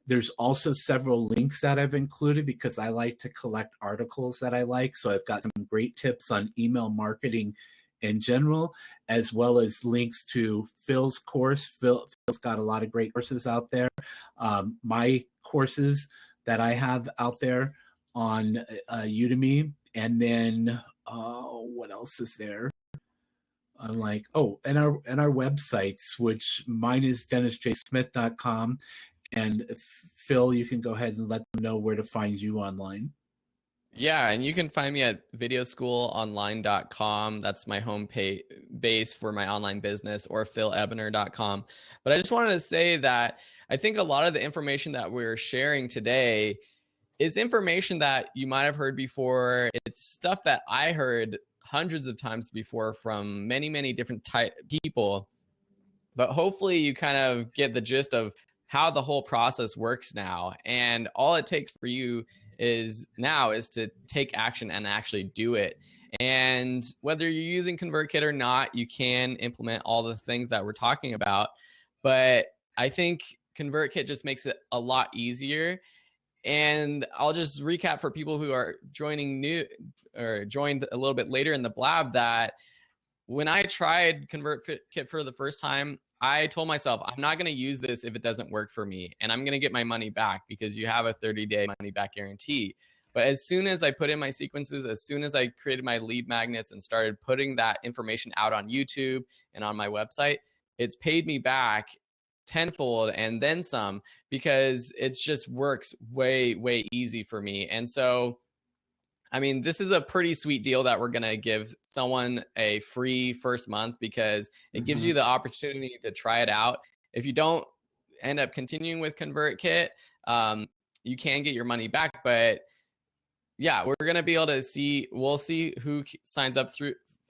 There's also several links that I've included, because I like to collect articles that I like. So I've got some great tips on email marketing in general, as well as links to Phil's course. Phil's got a lot of great courses out there. My courses that I have out there on Udemy. And then what else is there? I'm like, and our websites, which mine is DennisJSmith.com. And Phil, you can go ahead and let them know where to find you online. Yeah, and you can find me at videoschoolonline.com. That's my home base for my online business, or philebner.com. But I just wanted to say that I think a lot of the information that we're sharing today is information that you might have heard before. It's stuff that I heard hundreds of times before from many, many different people. But hopefully you kind of get the gist of how the whole process works now. And all it takes for you is to take action and actually do it. And whether you're using ConvertKit or not, you can implement all the things that we're talking about. But I think ConvertKit just makes it a lot easier. And I'll just recap for people who are joining new or joined a little bit later in the blab that when I tried ConvertKit for the first time, I told myself, I'm not going to use this if it doesn't work for me. And I'm going to get my money back because you have a 30-day money back guarantee. But as soon as I put in my sequences, as soon as I created my lead magnets and started putting that information out on YouTube and on my website, it's paid me back tenfold and then some, because it just works way, way easy for me. And so, I mean, this is a pretty sweet deal that we're going to give someone a free first month because it gives you the opportunity to try it out. If you don't end up continuing with ConvertKit, you can get your money back. But yeah, we're going to be able to see, we'll see who signs up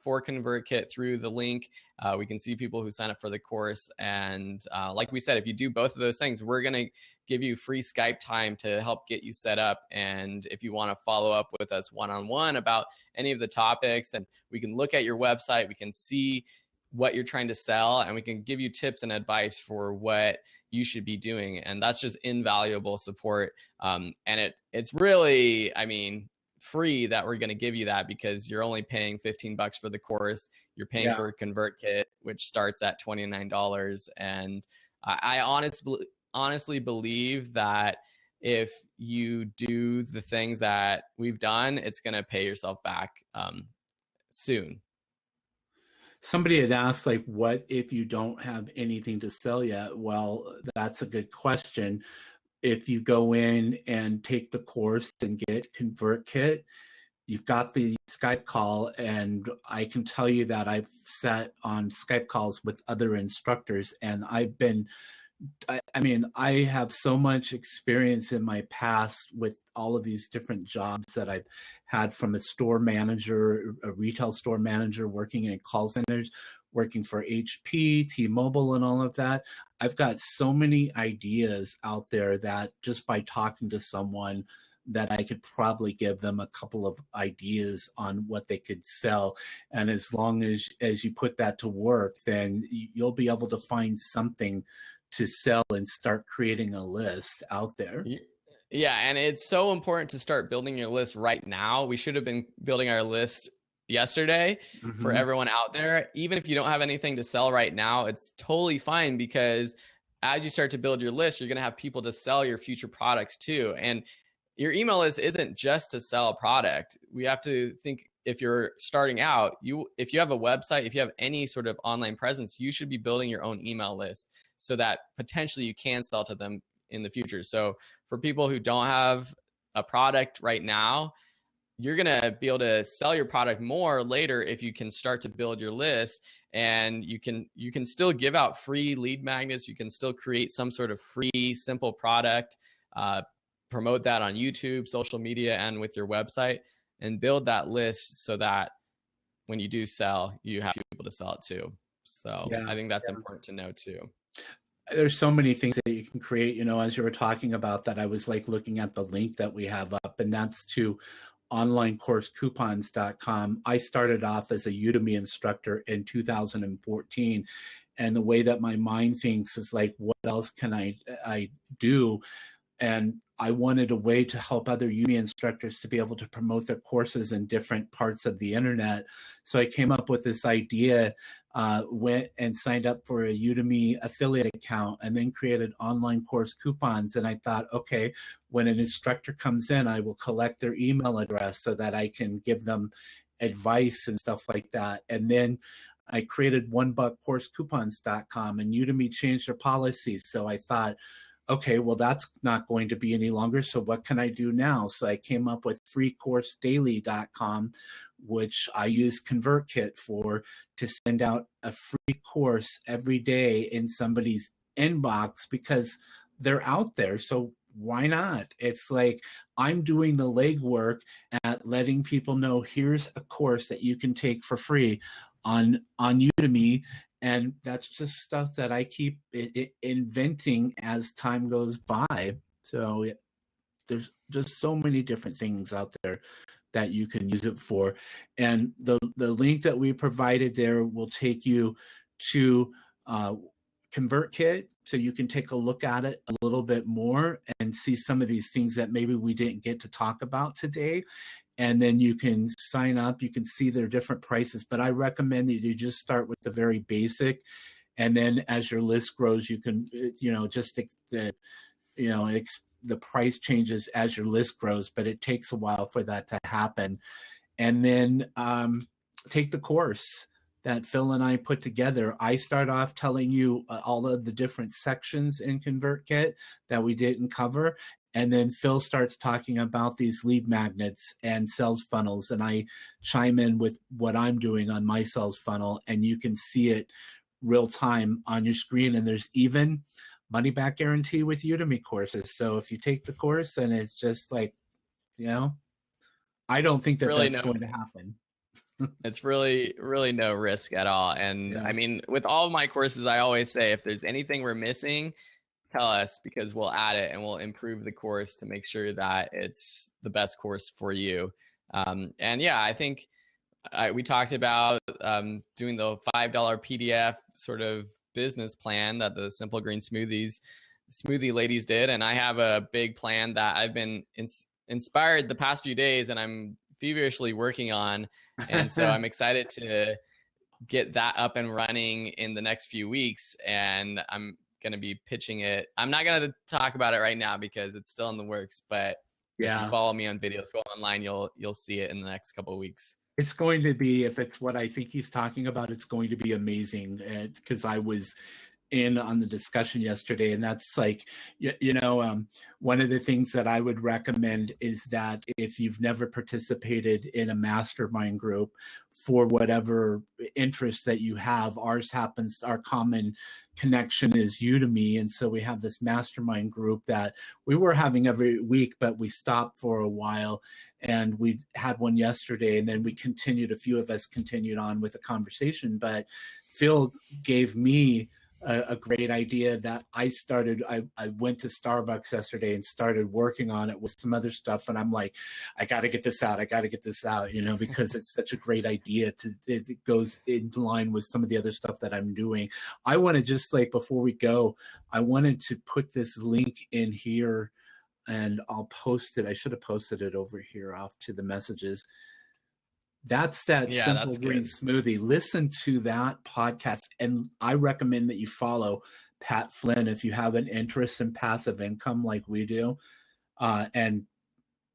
for ConvertKit through the link. We can see people who sign up for the course. And like we said, if you do both of those things, we're going to give you free Skype time to help get you set up. And if you want to follow up with us one-on-one about any of the topics, and we can look at your website, we can see what you're trying to sell, and we can give you tips and advice for what you should be doing. And that's just invaluable support. And it's really, I mean, free that we're going to give you that because you're only paying $15 for the course. You're paying for ConvertKit, which starts at $29. And I honestly believe that if you do the things that we've done, it's going to pay yourself back soon. Somebody had asked, like, what if you don't have anything to sell yet? Well, that's a good question. If you go in and take the course and get ConvertKit, you've got the Skype call, and I can tell you that I've sat on Skype calls with other instructors, and I mean, I have so much experience in my past with all of these different jobs that I've had, from a store manager, a retail store manager, working in call centers, working for HP, T-Mobile, and all of that. I've got so many ideas out there that just by talking to someone, that I could probably give them a couple of ideas on what they could sell. And as long as you put that to work, then you'll be able to find something to sell and start creating a list out there. Yeah, and it's so important to start building your list right now. We should have been building our list yesterday for everyone out there. Even if you don't have anything to sell right now, it's totally fine, because as you start to build your list, you're going to have people to sell your future products too. And your email list isn't just to sell a product. We have to think, if you're starting out, if you have a website, if you have any sort of online presence, you should be building your own email list so that potentially you can sell to them in the future. So for people who don't have a product right now, you're going to be able to sell your product more later if you can start to build your list. And you can still give out free lead magnets. You can still create some sort of free, simple product, promote that on YouTube, social media, and with your website, and build that list so that when you do sell, you have people to sell it to. So I think that's important to know too. There's so many things that you can create, you know, as you were talking about that, I was like looking at the link that we have up, and that's to onlinecoursecoupons.com. I started off as a Udemy instructor in 2014. And the way that my mind thinks is like, what else can I do? And I wanted a way to help other Udemy instructors to be able to promote their courses in different parts of the internet. So I came up with this idea, went and signed up for a Udemy affiliate account, and then created online course coupons. And I thought, okay, when an instructor comes in, I will collect their email address so that I can give them advice and stuff like that. And then I created $1CourseCoupons.com, and Udemy changed their policies. So I thought, okay, well, that's not going to be any longer. So what can I do now? So I came up with freecoursedaily.com, which I use ConvertKit for, to send out a free course every day in somebody's inbox, because they're out there. So why not? It's like I'm doing the legwork at letting people know, here's a course that you can take for free on Udemy. And that's just stuff that I keep inventing as time goes by. So there's just so many different things out there that you can use it for. And the link that we provided there will take you to ConvertKit, so you can take a look at it a little bit more and see some of these things that maybe we didn't get to talk about today. And then you can sign up. You can see their different prices, but I recommend that you just start with the very basic, and then as your list grows, you can, just the price changes as your list grows, but it takes a while for that to happen. And then take the course that Phil and I put together. I start off telling you all of the different sections in ConvertKit that we didn't cover. And then Phil starts talking about these lead magnets and sales funnels. And I chime in with what I'm doing on my sales funnel, and you can see it real time on your screen. And there's even money back guarantee with Udemy courses. So if you take the course and it's just like, I don't think that really that's going to happen. It's really, really no risk at all. And I mean, with all of my courses, I always say, if there's anything we're missing, tell us, because we'll add it and we'll improve the course to make sure that it's the best course for you. And yeah, I think we talked about doing the $5 PDF sort of business plan that the Simple Green Smoothie ladies did. And I have a big plan that I've been inspired the past few days, and I'm feverishly working on. And so I'm excited to get that up and running in the next few weeks. And I'm going to be pitching it. I'm not going to talk about it right now because it's still in the works, but if you follow me on videos, go online, you'll see it in the next couple of weeks. It's going to be, if it's what I think he's talking about, it's going to be amazing, because I was in on the discussion yesterday, and that's like, one of the things that I would recommend is that if you've never participated in a mastermind group for whatever interest that you have, our common connection is Udemy. And so we have this mastermind group that we were having every week, but we stopped for a while, and we had one yesterday, and then a few of us continued on with the conversation. But Phil gave me a great idea that I went to Starbucks yesterday and started working on it with some other stuff. And I'm like, I got to get this out, because it's such a great idea. It goes in line with some of the other stuff that I'm doing. I want to just, before we go, I wanted to put this link in here, and I'll post it. I should have posted it over here off to the messages. That's that Simple Green Smoothie. Listen to that podcast. And I recommend that you follow Pat Flynn if you have an interest in passive income like we do. And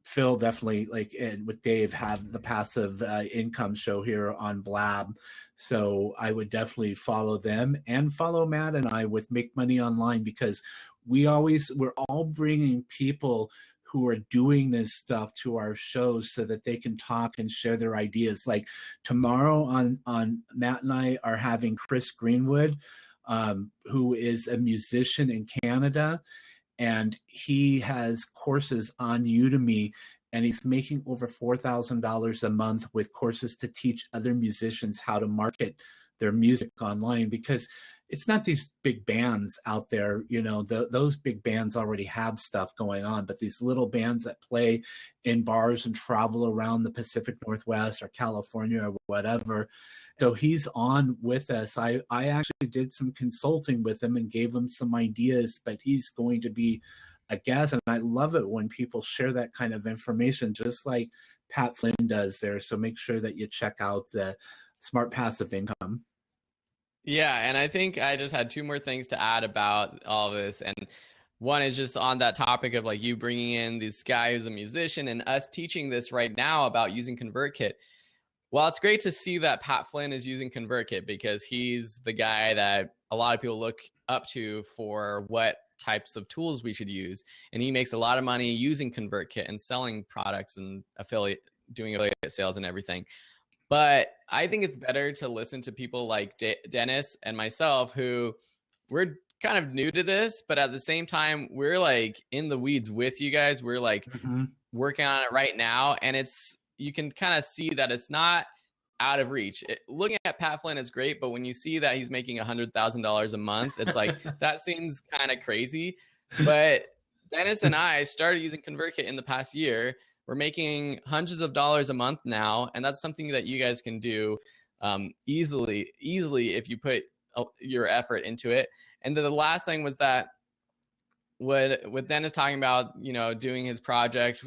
Phil definitely, and with Dave, have the passive income show here on Blab. So I would definitely follow them, and follow Matt and I with Make Money Online, because we're all bringing people who are doing this stuff to our shows so that they can talk and share their ideas. Like tomorrow on Matt and I are having Chris Greenwood, who is a musician in Canada, and he has courses on Udemy, and he's making over $4,000 a month with courses to teach other musicians how to market their music online, because it's not these big bands out there, those big bands already have stuff going on, but these little bands that play in bars and travel around the Pacific Northwest or California or whatever. So he's on with us. I actually did some consulting with him and gave him some ideas, but he's going to be a guest. And I love it when people share that kind of information, just like Pat Flynn does there. So make sure that you check out the Smart Passive Income. Yeah, and I think I just had two more things to add about all this. And one is just on that topic of you bringing in this guy who's a musician and us teaching this right now about using ConvertKit. Well, it's great to see that Pat Flynn is using ConvertKit, because he's the guy that a lot of people look up to for what types of tools we should use. And he makes a lot of money using ConvertKit and selling products and doing affiliate sales and everything. But I think it's better to listen to people like Dennis and myself, who we're kind of new to this, but at the same time, we're in the weeds with you guys. We're working on it right now. And you can kind of see that it's not out of reach. Looking at Pat Flynn is great, but when you see that he's making $100,000 a month, it's that seems kind of crazy. But Dennis and I started using ConvertKit in the past year. we're making hundreds of dollars a month now, and that's something that you guys can do easily if you put your effort into it. And then the last thing was that with Dennis talking about, you know, doing his project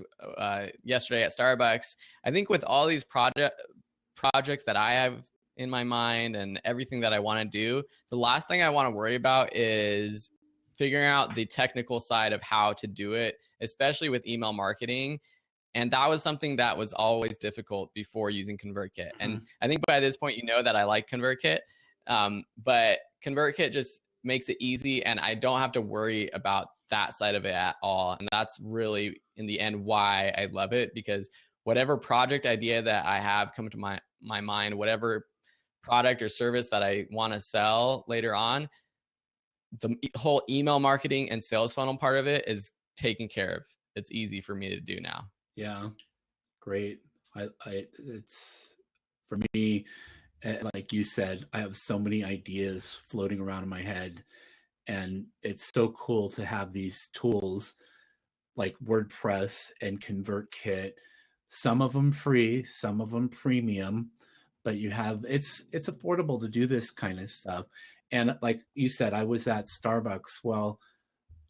yesterday at Starbucks, I think with all these projects that I have in my mind and everything that I want to do, the last thing I want to worry about is figuring out the technical side of how to do it, especially with email marketing. And that was something that was always difficult before using ConvertKit. And I think by this point, you know that I like ConvertKit, but ConvertKit just makes it easy, and I don't have to worry about that side of it at all. And that's really, in the end, why I love it, because whatever project idea that I have come to my mind, whatever product or service that I want to sell later on, the whole email marketing and sales funnel part of it is taken care of. It's easy for me to do now. Yeah, great. It's for me, like you said, I have so many ideas floating around in my head, and it's so cool to have these tools like WordPress and ConvertKit, some of them free, some of them premium, but you have, it's affordable to do this kind of stuff. And like you said, I was at Starbucks. Well,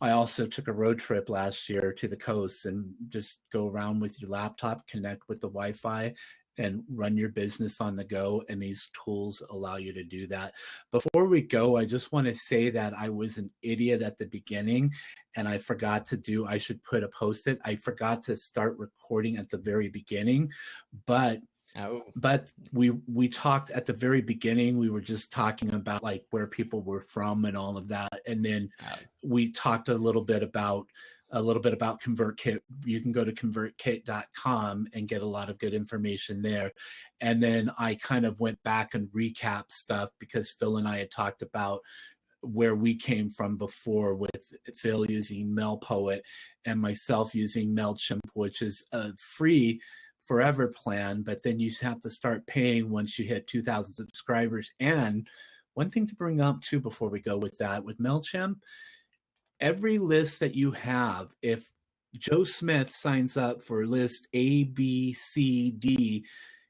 I also took a road trip last year to the coast, and just go around with your laptop, connect with the Wi-Fi, and run your business on the go. And these tools allow you to do that. Before we go, I just want to say that I was an idiot at the beginning, and I forgot to do, I should put a post-it. I forgot to start recording at the very beginning, but we talked at the very beginning. We were just talking about like where people were from and all of that, and then we talked a little bit about ConvertKit. You can go to convertkit.com and get a lot of good information there. And then I kind of went back and recapped stuff, because Phil and I had talked about where we came from before, with Phil using MailPoet and myself using MailChimp, which is a free forever plan, but then you have to start paying once you hit 2,000 subscribers. And one thing to bring up too before we go with that, with MailChimp, every list that you have, if Joe Smith signs up for list A, B, C, D,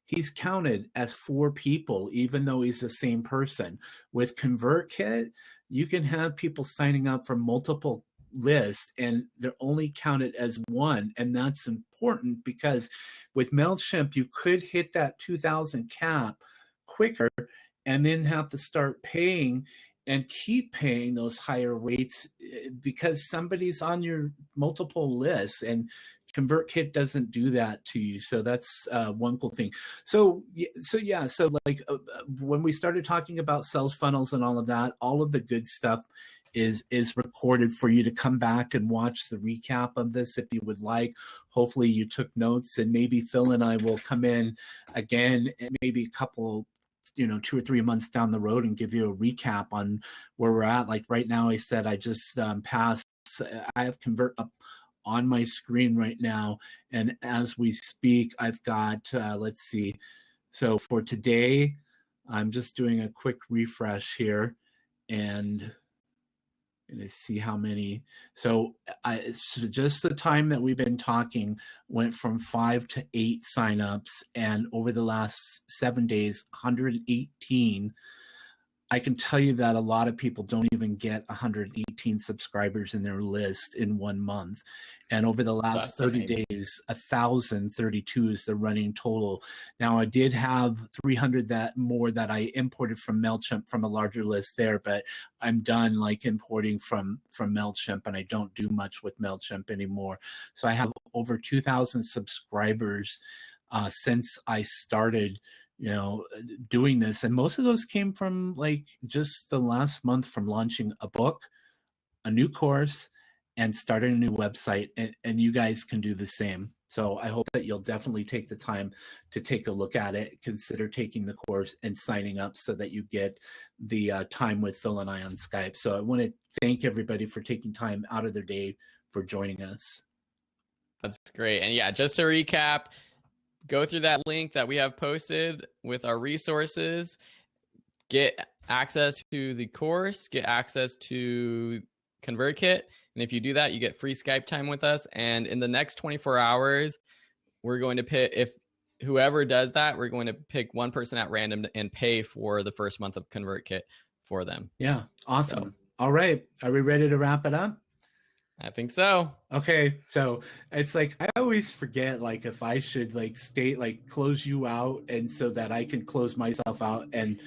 he's counted as 4 people, even though he's the same person. With ConvertKit, you can have people signing up for multiple lists, and they're only counted as 1. And that's important, because with MailChimp, you could hit that 2,000 cap quicker and then have to start paying and keep paying those higher rates, because somebody's on your multiple lists, and ConvertKit doesn't do that to you. So that's one cool thing. So like when we started talking about sales funnels and all of that, all of the good stuff is recorded for you to come back and watch the recap of this if you would like. Hopefully you took notes, and maybe Phil and I will come in again, maybe a couple, 2 or 3 months down the road, and give you a recap on where we're at. Like right now, I said I just passed, I have Convert up on my screen right now, and as we speak, I've got let's see, so for today I'm just doing a quick refresh here, and see how many. So just the time that we've been talking went from 5 to 8 signups, and over the last 7 days, 118. I can tell you that a lot of people don't even get 118 subscribers in their list in 1 month. And over the last 30 days, 1,032 is the running total. Now, I did have 300 that I imported from MailChimp from a larger list there, but I'm done like importing from MailChimp, and I don't do much with MailChimp anymore. So I have over 2,000 subscribers since I started doing this. And most of those came from like just the last month, from launching a book, a new course, and starting a new website. And you guys can do the same. So I hope that you'll definitely take the time to take a look at it, consider taking the course and signing up, so that you get the time with Phil and I on Skype. So I want to thank everybody for taking time out of their day for joining us. That's great. And yeah, just to recap, go through that link that we have posted with our resources, get access to the course, get access to ConvertKit. And if you do that, you get free Skype time with us. And in the next 24 hours, we're going to pick, if whoever does that, we're going to pick one person at random and pay for the first month of ConvertKit for them. Yeah. Awesome. So, all right. Are we ready to wrap it up? I think so. Okay, so it's like I always forget like if I should like state like close you out and so that I can close myself out and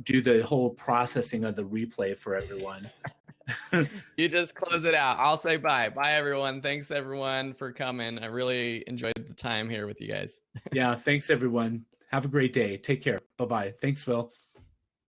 do the whole processing of the replay for everyone. You just close it out. I'll say bye. Bye, everyone. Thanks, everyone, for coming. I really enjoyed the time here with you guys. Yeah, thanks everyone. Have a great day. Take care. Bye-bye. Thanks, Phil.